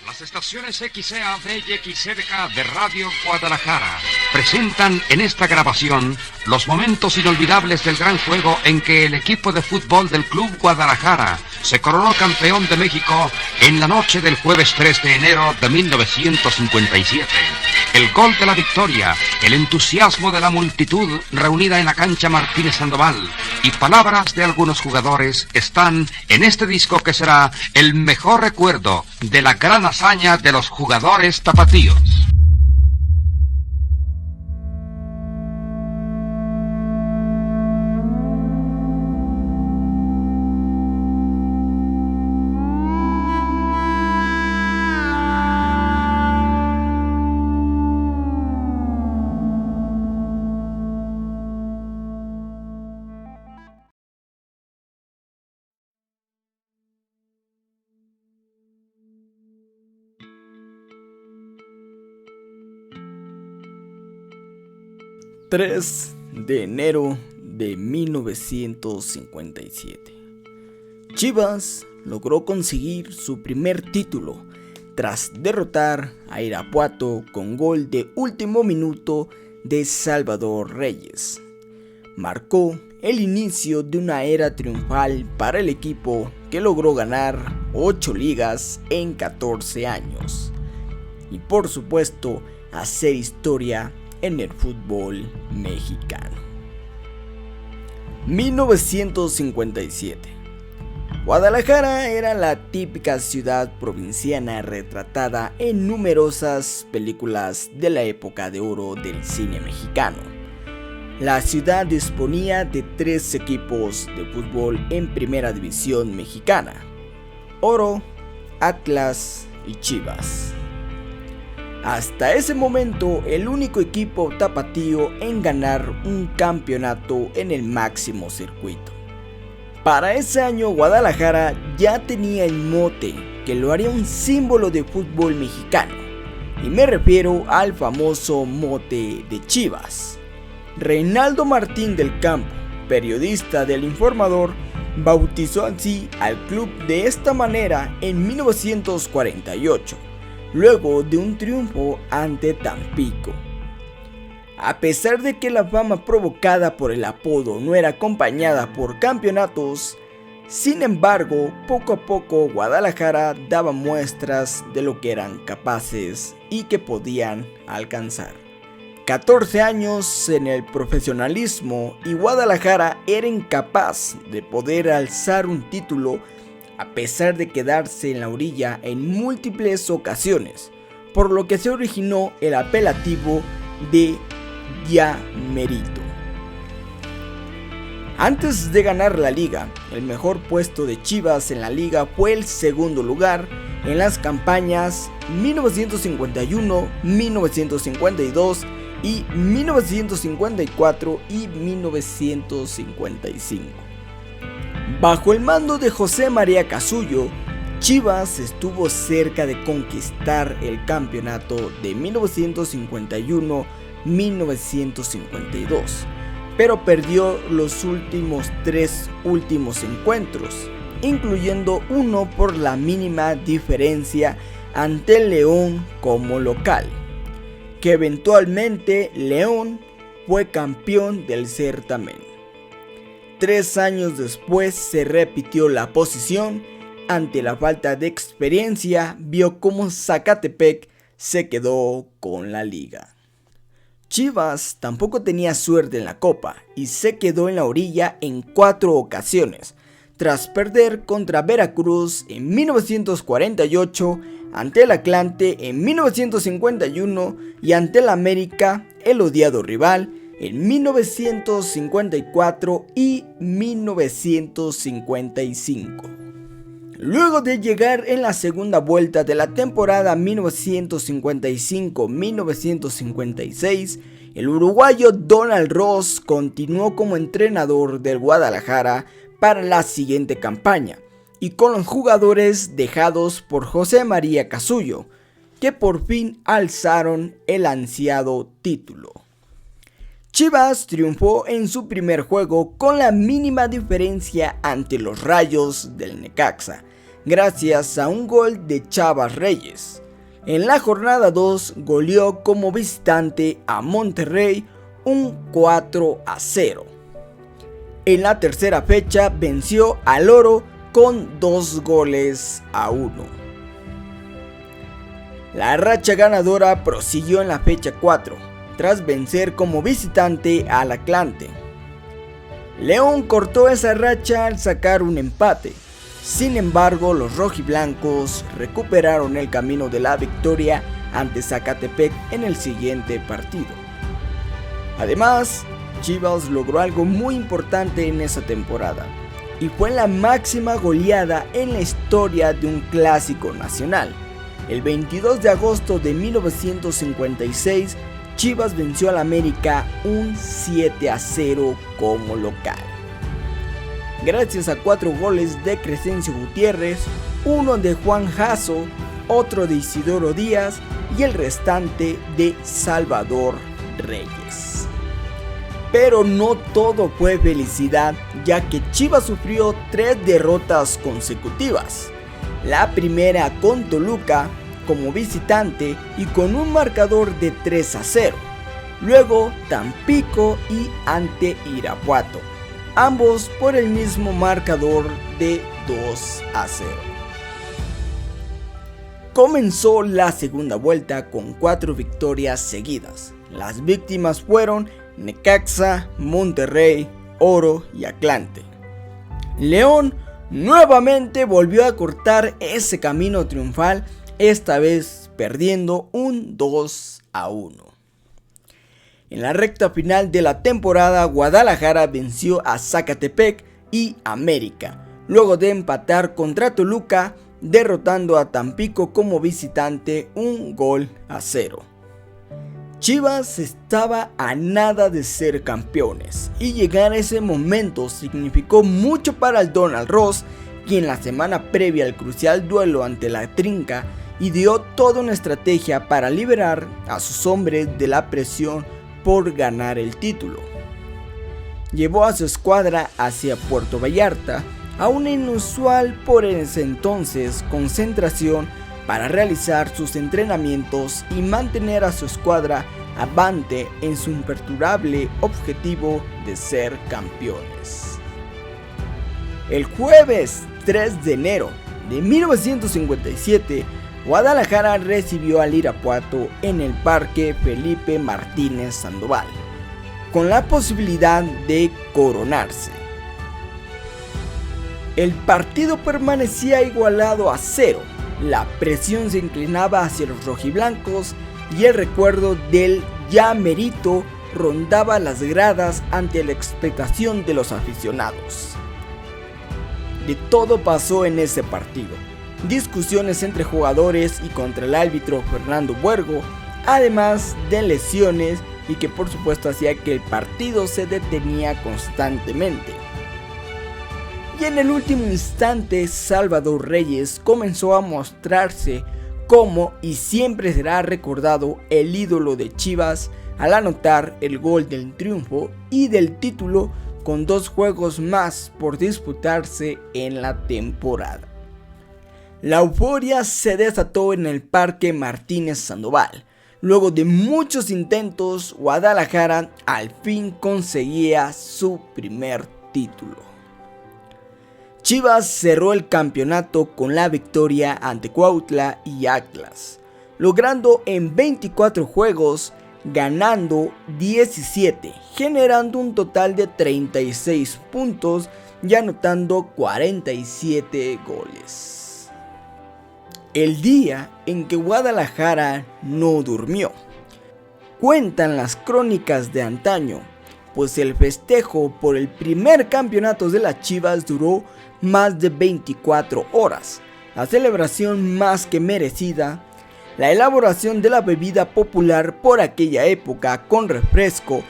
Las estaciones XEA, B y XCDK de Radio Guadalajara presentan en esta grabación los momentos inolvidables del gran juego en que el equipo de fútbol del Club Guadalajara se coronó campeón de México en la noche del jueves 3 de enero de 1957. El gol de la victoria, el entusiasmo de la multitud reunida en la cancha Martínez Sandoval y palabras de algunos jugadores están en este disco que será el mejor recuerdo de la gran hazaña de los jugadores tapatíos. ...3 de enero de 1957. Chivas logró conseguir su primer título tras derrotar a Irapuato con gol de último minuto de Salvador Reyes. Marcó el inicio de una era triunfal para el equipo que logró ganar 8 ligas en 14 años. Y por supuesto, hacer historia en el fútbol mexicano. 1957. Guadalajara era la típica ciudad provinciana retratada en numerosas películas de la época de oro del cine mexicano. La ciudad disponía de 3 equipos de fútbol en primera división mexicana: Oro, Atlas y Chivas. Hasta ese momento, el único equipo tapatío en ganar un campeonato en el máximo circuito. Para ese año, Guadalajara ya tenía el mote que lo haría un símbolo de fútbol mexicano, y me refiero al famoso mote de Chivas. Reinaldo Martín del Campo, periodista del Informador, bautizó así al club de esta manera en 1948. Luego de un triunfo ante Tampico. A pesar de que la fama provocada por el apodo no era acompañada por campeonatos, sin embargo, poco a poco Guadalajara daba muestras de lo que eran capaces y que podían alcanzar. 14 años en el profesionalismo y Guadalajara era incapaz de poder alzar un título a pesar de quedarse en la orilla en múltiples ocasiones, por lo que se originó el apelativo de Llamerito. Antes de ganar la liga, el mejor puesto de Chivas en la liga fue el segundo lugar en las campañas 1951, 1952 y 1954 y 1955. Bajo el mando de José María Casullo, Chivas estuvo cerca de conquistar el campeonato de 1951-1952, pero perdió los últimos 3 encuentros, incluyendo uno por la mínima diferencia ante el León como local, que eventualmente León fue campeón del certamen. 3 años después se repitió la posición. Ante la falta de experiencia, vio cómo Zacatepec se quedó con la liga. Chivas tampoco tenía suerte en la Copa y se quedó en la orilla en 4 ocasiones, tras perder contra Veracruz en 1948, ante el Atlante en 1951 y ante el América, el odiado rival, en 1954 y 1955. Luego de llegar en la segunda vuelta de la temporada 1955-1956, el uruguayo Donald Ross continuó como entrenador del Guadalajara para la siguiente campaña, y con los jugadores dejados por José María Casullo, que por fin alzaron el ansiado título. Chivas triunfó en su primer juego con la mínima diferencia ante los Rayos del Necaxa, gracias a un gol de Chava Reyes. En la jornada 2 goleó como visitante a Monterrey un 4-0. En la tercera fecha venció al Oro con 2-1. La racha ganadora prosiguió en la fecha 4, tras vencer como visitante al Atlante. León cortó esa racha al sacar un empate. Sin embargo, los rojiblancos recuperaron el camino de la victoria ante Zacatepec en el siguiente partido. Además, Chivas logró algo muy importante en esa temporada, y fue la máxima goleada en la historia de un clásico nacional. El 22 de agosto de 1956, Chivas venció al América un 7-0 como local. Gracias a 4 goles de Crescencio Gutiérrez, uno de Juan Jasso, otro de Isidoro Díaz y el restante de Salvador Reyes. Pero no todo fue felicidad, ya que Chivas sufrió 3 derrotas consecutivas. La primera con Toluca como visitante y con un marcador de 3-0. Luego Tampico y ante Irapuato, ambos por el mismo marcador de 2-0. Comenzó la segunda vuelta con 4 victorias seguidas. Las víctimas fueron Necaxa, Monterrey, Oro y Atlante. León nuevamente volvió a cortar ese camino triunfal, esta vez perdiendo un 2-1. En la recta final de la temporada, Guadalajara venció a Zacatepec y América, luego de empatar contra Toluca, derrotando a Tampico como visitante 1-0. Chivas estaba a nada de ser campeones, y llegar a ese momento significó mucho para el Donald Ross, quien la semana previa al crucial duelo ante la Trinca ideó toda una estrategia para liberar a sus hombres de la presión por ganar el título. Llevó a su escuadra hacia Puerto Vallarta a una inusual por ese entonces concentración para realizar sus entrenamientos y mantener a su escuadra avante en su imperturbable objetivo de ser campeones. El jueves 3 de enero de 1957, Guadalajara recibió al Irapuato en el Parque Felipe Martínez Sandoval, con la posibilidad de coronarse. El partido permanecía igualado a 0. La presión se inclinaba hacia los rojiblancos y el recuerdo del ya merito rondaba las gradas ante la expectación de los aficionados. De todo pasó en ese partido. Discusiones entre jugadores y contra el árbitro Fernando Buergo, además de lesiones y que por supuesto hacía que el partido se detenía constantemente. Y en el último instante, Salvador Reyes comenzó a mostrarse como y siempre será recordado el ídolo de Chivas al anotar el gol del triunfo y del título con 2 juegos más por disputarse en la temporada. La euforia se desató en el Parque Martínez Sandoval. Luego de muchos intentos, Guadalajara al fin conseguía su primer título. Chivas cerró el campeonato con la victoria ante Cuautla y Atlas, logrando en 24 juegos, ganando 17, generando un total de 36 puntos y anotando 47 goles. El día en que Guadalajara no durmió. Cuentan las crónicas de antaño, pues el festejo por el primer campeonato de las Chivas duró más de 24 horas, la celebración más que merecida, la elaboración de la bebida popular por aquella época con refresco,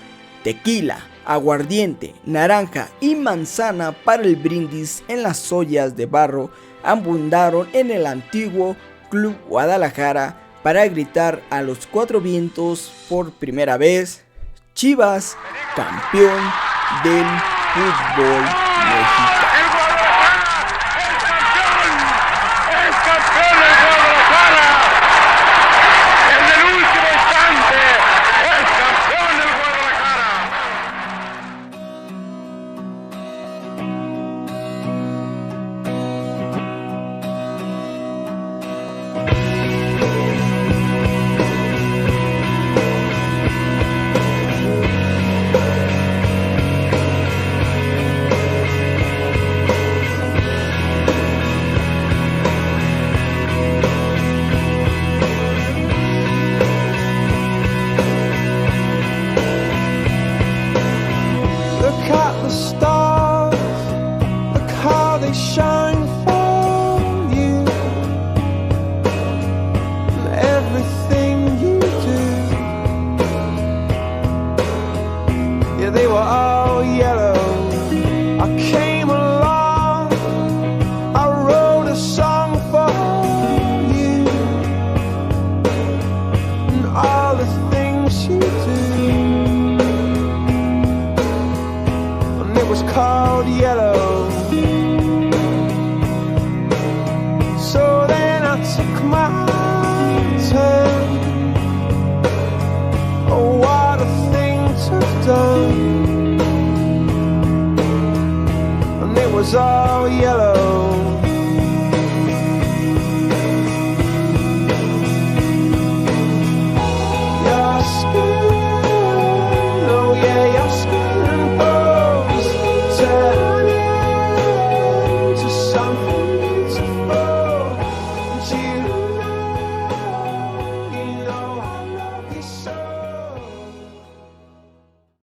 tequila, aguardiente, naranja y manzana para el brindis en las ollas de barro abundaron en el antiguo Club Guadalajara para gritar a los 4 vientos por primera vez: Chivas, campeón del fútbol mexicano. mountain. Oh, what a thing to have done. And it was all yellow.